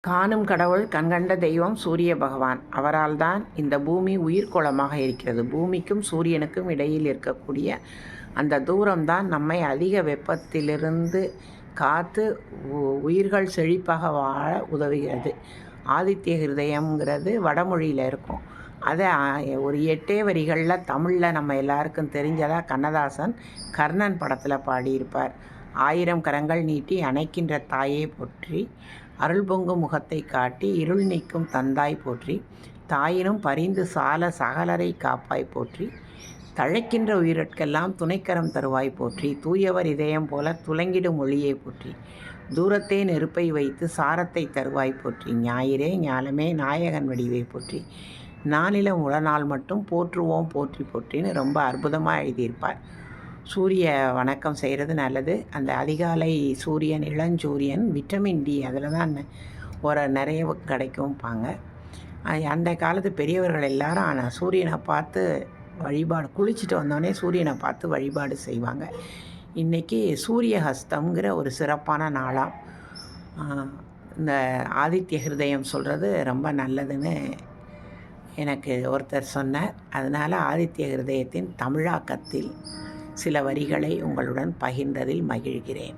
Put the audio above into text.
காணும் கடவுள் கண்கண்ட தெய்வம் சூரிய பகவான். அவரால் தான் இந்த பூமி உயிர்க்கோளமாக இருக்கிறது. பூமிக்கும் சூரியனுக்கும் இடையில் இருக்கக்கூடிய அந்த தூரம்தான் நம்மை அதிக வெப்பத்திலிருந்து காத்து உயிர்கள் செழிப்பாக வாழ உதவுகிறது. ஆதித்ய ஹிருதயம்ங்கிறது வடமொழியில் இருக்கும். அதை ஒரு 8 வரிகளில் தமிழில் நம்ம எல்லாருக்கும் தெரிஞ்சதாக கண்ணதாசன் கர்ணன் படத்தில் பாடியிருப்பார். 1000 கரங்கள் நீட்டி அணைக்கின்ற தாயை போற்றி, அருள் பொங்கும் முகத்தை காட்டி இருள் நீக்கும் தந்தாய் போற்றி, தாயினும் பரிந்து சால சகலரை காப்பாய் போற்றி, தழைக்கின்ற உயிரட்கெல்லாம் துணைக்கரம் தருவாய் போற்றி, தூயவர் இதயம் போல துலங்கிடும் ஒளியை போற்றி, தூரத்தே நெருப்பை வைத்து சாரத்தை தருவாய் போற்றி, ஞாயிறே ஞாலமே நாயகன் வடிவை போற்றி, நானிலம் உளநாள் மட்டும் போற்றுவோம் போற்றி போற்றின்னு ரொம்ப அற்புதமாக எழுதியிருப்பார். சூரிய வணக்கம் செய்கிறது நல்லது. அந்த அதிகாலை சூரியன், இளஞ்சூரியன், விட்டமின் டி அதில் தான் நிறைய கிடைக்கும்பாங்க. அந்த காலத்து பெரியவர்கள் எல்லாரும் சூரியனை பார்த்து வழிபாடு, குளிச்சுட்டு வந்தோடனே சூரியனை பார்த்து வழிபாடு செய்வாங்க. இன்றைக்கி சூரிய ஹஸ்தம்ங்கிற ஒரு சிறப்பான நாளாம். இந்த ஆதித்ய ஹிருதயம் சொல்கிறது ரொம்ப நல்லதுன்னு எனக்கு ஒருத்தர் சொன்னார். அதனால் ஆதித்ய ஹிருதயத்தின் தமிழாக்கத்தில் சில வரிகளை உங்களுடன் பகிர்ந்ததில் மகிழ்கிறேன்.